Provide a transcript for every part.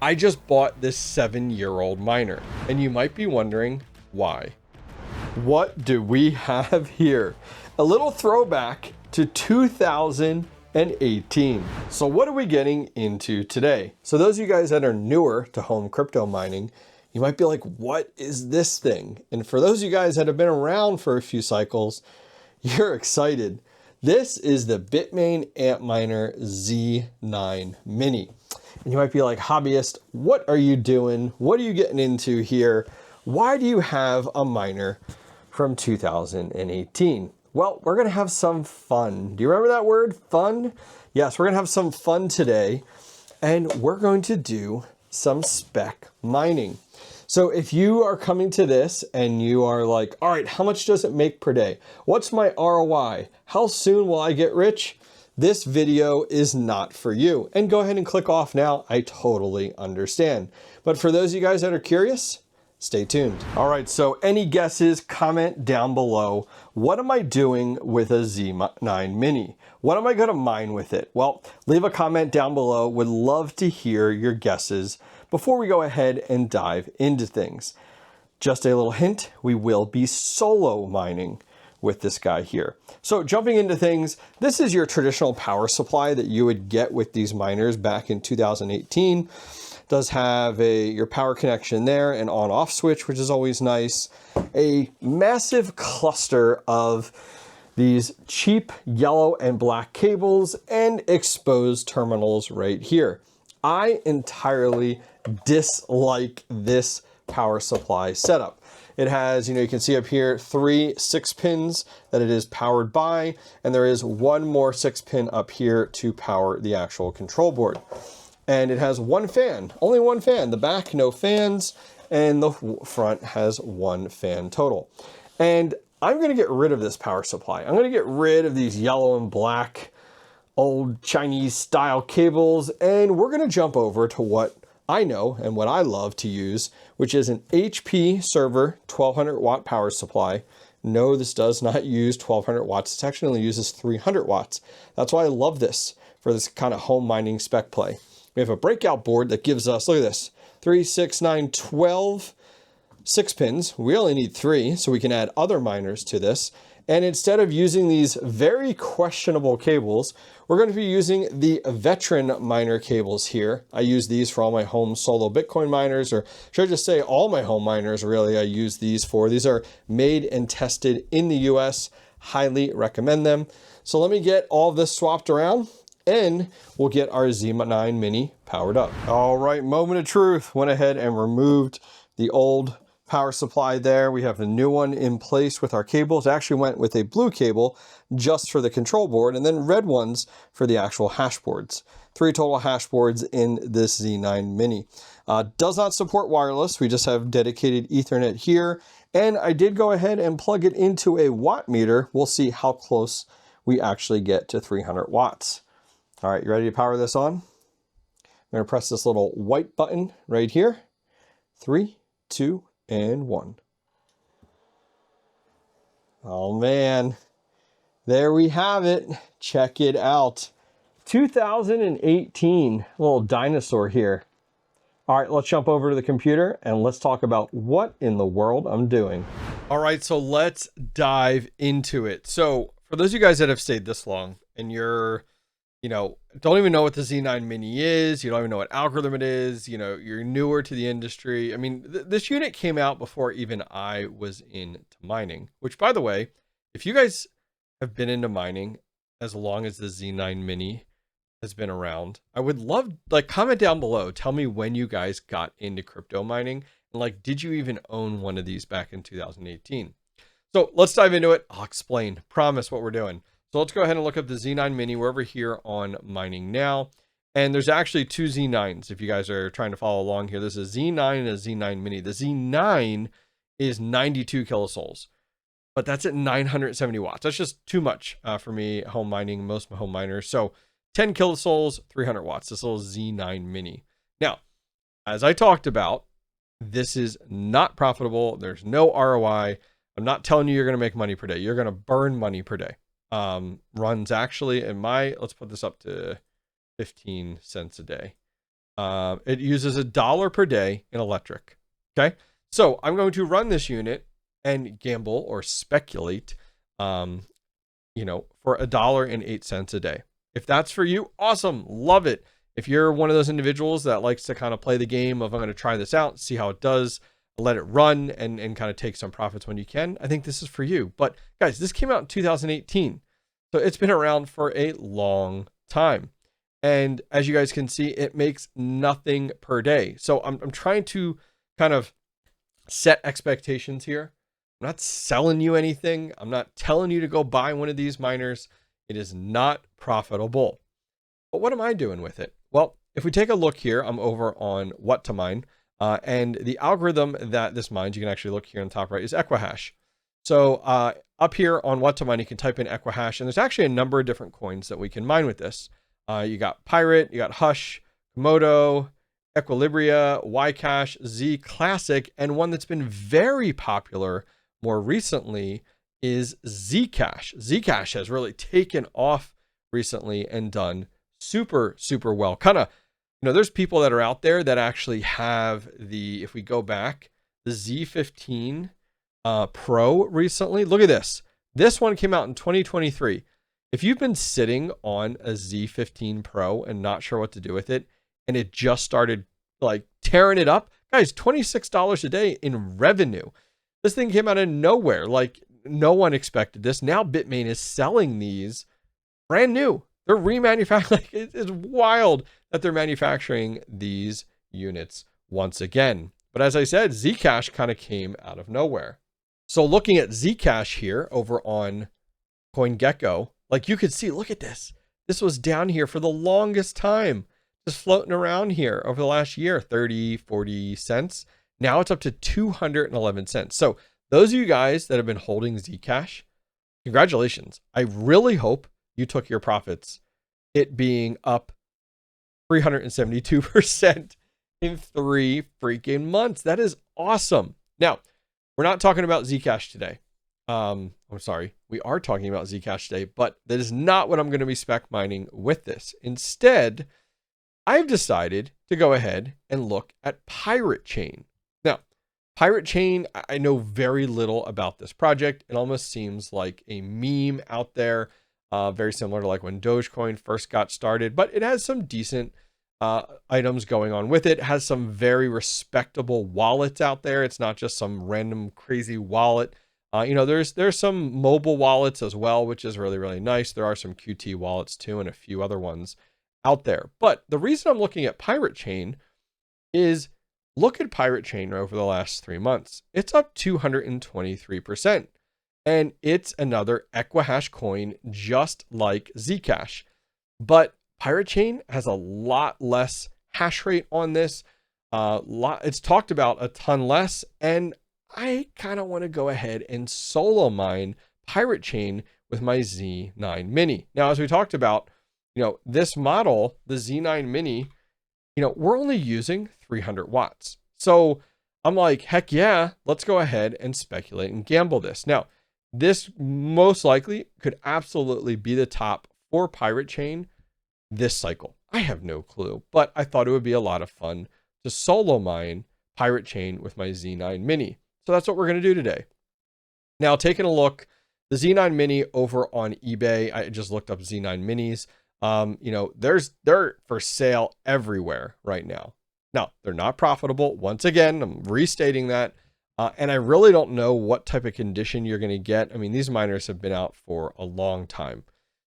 I just bought this 7-year-old miner, and you might be wondering why. What do we have here? A little throwback to 2018. So what are we getting into today? So those of you guys that are newer to home crypto mining, you might be like, what is this thing? And for those of you guys that have been around for a few cycles, you're excited. This is the Bitmain Antminer Z9 Mini. And you might be like, Hobbyist, what are you doing? What are you getting into here? Why do you have a miner from 2018? Well, we're gonna have some fun. Do you remember that word, fun? Yes, we're gonna have some fun today, and we're going to do some spec mining. So if you are coming to this and you are like, all right, how much does it make per day? What's my ROI? How soon will I get rich? This video is not for you. And go ahead and click off now. I totally understand. But for those of you guys that are curious, stay tuned. All right, so any guesses, comment down below. What am I doing with a Z9 Mini? What am I gonna mine with it? Well, leave a comment down below. Would love to hear your guesses before we go ahead and dive into things. Just a little hint, we will be solo mining with this guy here. So jumping into things, this is your traditional power supply that you would get with these miners back in 2018. Does have your power connection there, an on-off switch, which is always nice. A massive cluster of these cheap yellow and black cables and exposed terminals right here. I entirely dislike this power supply setup. It has, you can see up here, 3 6-pins that it is powered by, and there is one more 6-pin up here to power the actual control board. And it has one fan, only one fan. The back, no fans, and the front has one fan total. And I'm gonna get rid of this power supply. I'm gonna get rid of these yellow and black old Chinese style cables, and we're gonna jump over to what I know and what I love to use, which is an HP server 1200 watt power supply. No, this does not use 1200 watts. It actually only uses 300 watts. That's why I love this for this kind of home mining spec play. We have a breakout board that gives us, look at this, 3, 6, 9, 12 6-pins. We only need 3, so we can add other miners to this. And instead of using these very questionable cables, we're going to be using the veteran miner cables here. I use these for all my home solo Bitcoin miners, or should I just say all my home miners really I use these for. These are made and tested in the US. Highly recommend them. So let me get all of this swapped around and we'll get our Z9 Mini powered up. All right, moment of truth. Went ahead and removed the old power supply there. We have the new one in place with our cables. I actually went with a blue cable just for the control board and then red ones for the actual hash boards. 3 total hash boards in this Z9 Mini. Does not support wireless. We just have dedicated Ethernet here. And I did go ahead and plug it into a watt meter. We'll see how close we actually get to 300 watts. All right, you ready to power this on? I'm gonna press this little white button right here. 3, 2, and 1. Oh man, there we have it. Check it out. 2018, little dinosaur here. All right, let's jump over to the computer and let's talk about what in the world I'm doing. All right, so let's dive into it. So for those of you guys that have stayed this long and you're, don't even know what the Z9 Mini is, you don't even know what algorithm it is, you're newer to the industry. I mean, this unit came out before even I was into mining, which by the way, if you guys have been into mining as long as the Z9 Mini has been around, I would love, comment down below, tell me when you guys got into crypto mining, and did you even own one of these back in 2018? So let's dive into it. I'll explain, promise what we're doing. So let's go ahead and look up the Z9 Mini. We're over here on Mining Now. And there's actually 2 Z9s if you guys are trying to follow along here. There's a Z9 and a Z9 Mini. The Z9 is 92 kilosouls, but that's at 970 watts. That's just too much for me home mining, most of my home miners. So 10 kilosouls, 300 watts, this little Z9 Mini. Now, as I talked about, this is not profitable. There's no ROI. I'm not telling you you're going to make money per day. You're going to burn money per day. Runs actually in let's put this up to 15 cents a day. It uses $1 per day in electric. Okay. So I'm going to run this unit and gamble or speculate, for $1.08 a day. If that's for you, awesome. Love it. If you're one of those individuals that likes to kind of play the game of, I'm going to try this out, see how it does, let it run and kind of take some profits when you can, I think this is for you. But guys, this came out in 2018. So it's been around for a long time. And as you guys can see, it makes nothing per day. So I'm trying to kind of set expectations here. I'm not selling you anything. I'm not telling you to go buy one of these miners. It is not profitable. But what am I doing with it? Well, if we take a look here, I'm over on what to mine. And the algorithm that this mines, you can actually look here on the top right, is Equihash. So up here on what to mine, you can type in Equihash, and there's actually a number of different coins that we can mine with this. You got Pirate, you got Hush, Komodo, Equilibria, Ycash, Z Classic, and one that's been very popular more recently is ZCash. ZCash has really taken off recently and done super, super well. Kind of, there's people that are out there that actually have if we go back, the Z15 Pro recently. Look at this. This one came out in 2023. If you've been sitting on a Z15 Pro and not sure what to do with it, and it just started like tearing it up, guys, $26 a day in revenue. This thing came out of nowhere. Like no one expected this. Now Bitmain is selling these brand new. They're remanufacturing. Like, it's wild that they're manufacturing these units once again. But as I said, Zcash kind of came out of nowhere. So looking at Zcash here over on CoinGecko, like you could see, look at this. This was down here for the longest time, just floating around here over the last year, 30, 40 cents. Now it's up to 211 cents. So those of you guys that have been holding Zcash, congratulations. I really hope you took your profits, it being up 372% in 3 freaking months. That is awesome. Now, we're not talking about Zcash today. I'm sorry, we are talking about Zcash today, but that is not what I'm going to be spec mining with this. Instead, I've decided to go ahead and look at PirateChain. Now, PirateChain, I know very little about this project. It almost seems like a meme out there, very similar to like when Dogecoin first got started, but it has some decent items going on with it. It has some very respectable wallets out there. It's not just some random crazy wallet. There's some mobile wallets as well, which is really, really nice. There are some QT wallets too, and a few other ones out there. But the reason I'm looking at PirateChain is look at PirateChain over the last 3 months. It's up 223%. And it's another Equihash coin, just like Zcash. But PirateChain has a lot less hash rate on this. It's talked about a ton less, and I kind of want to go ahead and solo mine PirateChain with my Z9 Mini. Now, as we talked about, this model, the Z9 Mini, we're only using 300 watts. So I'm like, heck yeah, let's go ahead and speculate and gamble this. Now, this most likely could absolutely be the top for PirateChain this cycle. I have no clue, but I thought it would be a lot of fun to solo mine PirateChain with my Z9 Mini. So that's what we're going to do today. Now, taking a look, the Z9 Mini over on eBay, I just looked up Z9 Minis. They're for sale everywhere right now. Now, they're not profitable. Once again, I'm restating that. And I really don't know what type of condition you're going to get. I mean, these miners have been out for a long time.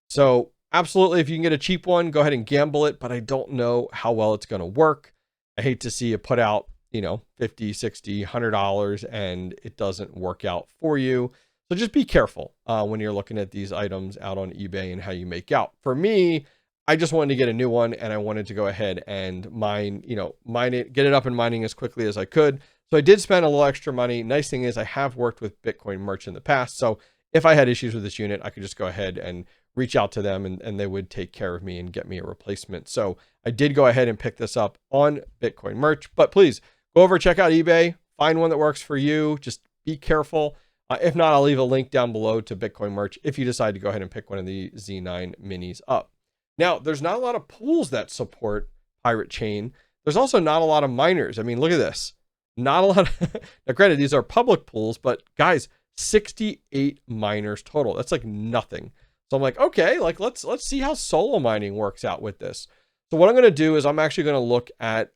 So absolutely, if you can get a cheap one, go ahead and gamble it, but I don't know how well it's going to work. I hate to see you put out, $50, $60, $100 and it doesn't work out for you. So just be careful when you're looking at these items out on eBay and how you make out. For me, I just wanted to get a new one and I wanted to go ahead and mine it, get it up and mining as quickly as I could. So I did spend a little extra money. Nice thing is I have worked with Bitcoin Merch in the past. So if I had issues with this unit, I could just go ahead and reach out to them and they would take care of me and get me a replacement. So I did go ahead and pick this up on Bitcoin Merch, but please go over, check out eBay, find one that works for you. Just be careful. If not, I'll leave a link down below to Bitcoin Merch if you decide to go ahead and pick one of the Z9 Minis up. Now, there's not a lot of pools that support PirateChain there's also not a lot of miners. I mean, look at this. Not a lot of, now granted, these are public pools, but guys, 68 miners total. That's like nothing. So I'm like, okay, like let's see how solo mining works out with this. So what I'm going to do is I'm actually going to look at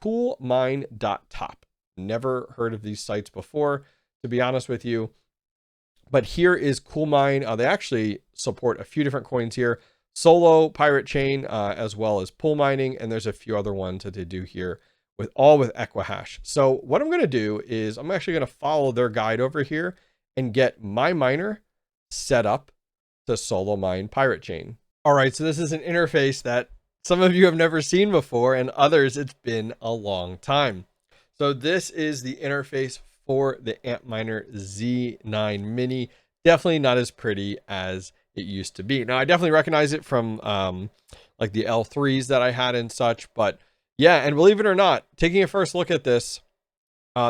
coolmine.top. Never heard of these sites before, to be honest with you. But here is Coolmine. They actually support a few different coins here. Solo, PirateChain, as well as pool mining. And there's a few other ones that they do here with Equihash. So what I'm going to do is I'm actually going to follow their guide over here and get my miner set up to solo mine PirateChain. All right, so this is an interface that some of you have never seen before, and others it's been a long time. So this is the interface for the Antminer Z9 Mini. Definitely not as pretty as it used to be. Now, I definitely recognize it from like the L3s that I had and such, but yeah, and believe it or not, taking a first look at this,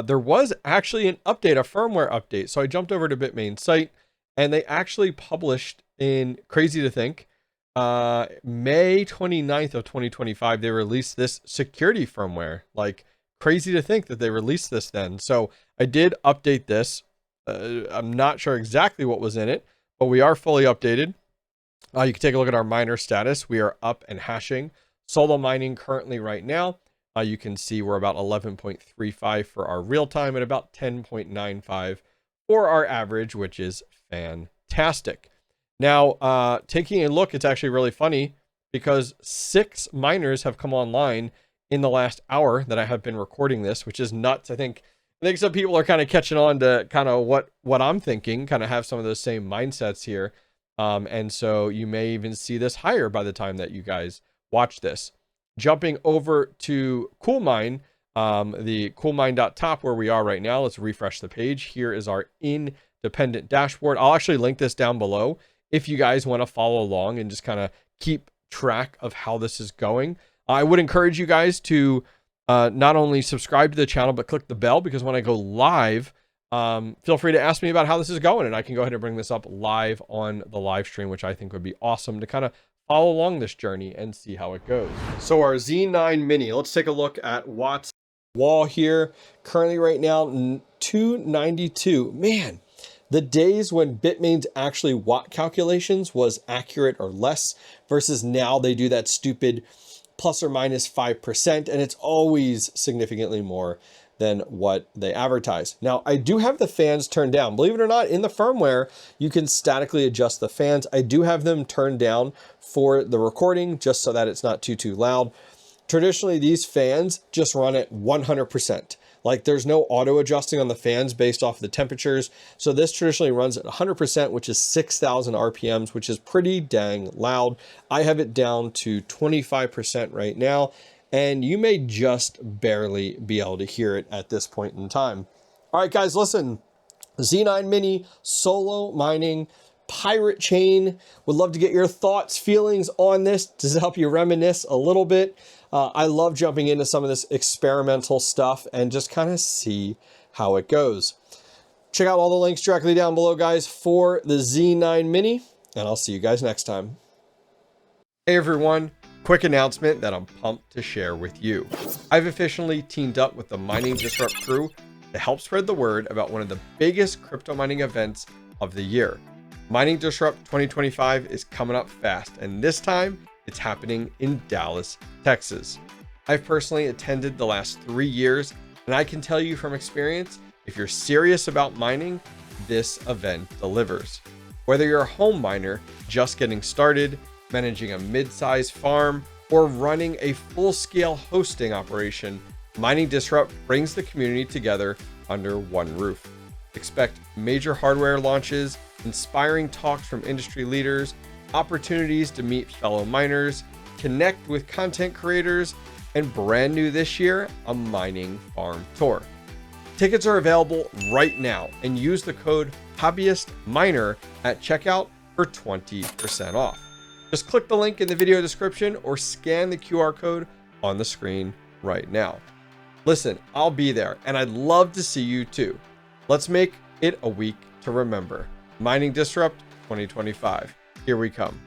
there was actually an update, a firmware update. So I jumped over to Bitmain site, and they actually published in, crazy to think, May 29th of 2025, they released this security firmware. Like, crazy to think that they released this then. So I did update this. I'm not sure exactly what was in it, but we are fully updated. You can take a look at our miner status. We are up and hashing. Solo mining currently right now. You can see we're about 11.35 for our real time and about 10.95 for our average, which is fantastic. Now, taking a look, it's actually really funny because 6 miners have come online in the last hour that I have been recording this, which is nuts. I think some people are kind of catching on to kind of what I'm thinking, kind of have some of those same mindsets here. And so you may even see this higher by the time that you guys watch this. Jumping over to Coolmine, the coolmine.top where we are right now. Let's refresh the page. Here is our independent dashboard. I'll actually link this down below if you guys want to follow along and just kind of keep track of how this is going. I would encourage you guys to not only subscribe to the channel, but click the bell, because when I go live, feel free to ask me about how this is going, and I can go ahead and bring this up live on the live stream, which I think would be awesome to kind of follow along this journey and see how it goes. So our Z9 Mini, let's take a look at Watts wall here. Currently right now, 292. Man, the days when Bitmain's actually watt calculations was accurate or less versus now they do that stupid plus or minus 5%, and it's always significantly more than what they advertise. Now, I do have the fans turned down. Believe it or not, in the firmware, you can statically adjust the fans. I do have them turned down for the recording just so that it's not too loud. Traditionally, these fans just run at 100%. Like, there's no auto adjusting on the fans based off the temperatures. So this traditionally runs at 100%, which is 6,000 RPMs, which is pretty dang loud. I have it down to 25% right now, and you may just barely be able to hear it at this point in time. All right, guys, listen, Z9 Mini, solo mining, PirateChain. Would love to get your thoughts, feelings on this. Does it help you reminisce a little bit? I love jumping into some of this experimental stuff and just kind of see how it goes. Check out all the links directly down below, guys, for the Z9 Mini, and I'll see you guys next time. Hey, everyone. Quick announcement that I'm pumped to share with you. I've officially teamed up with the Mining Disrupt crew to help spread the word about one of the biggest crypto mining events of the year. Mining Disrupt 2025 is coming up fast, and this time it's happening in Dallas, Texas. I've personally attended the last 3 years, and I can tell you from experience, if you're serious about mining, this event delivers. Whether you're a home miner just getting started, managing a mid-sized farm, or running a full-scale hosting operation, Mining Disrupt brings the community together under one roof. Expect major hardware launches, inspiring talks from industry leaders, opportunities to meet fellow miners, connect with content creators, and brand new this year, a mining farm tour. Tickets are available right now, and use the code HobbyistMiner at checkout for 20% off. Just click the link in the video description or scan the QR code on the screen right now. Listen, I'll be there, and I'd love to see you too. Let's make it a week to remember. Mining Disrupt 2025. Here we come.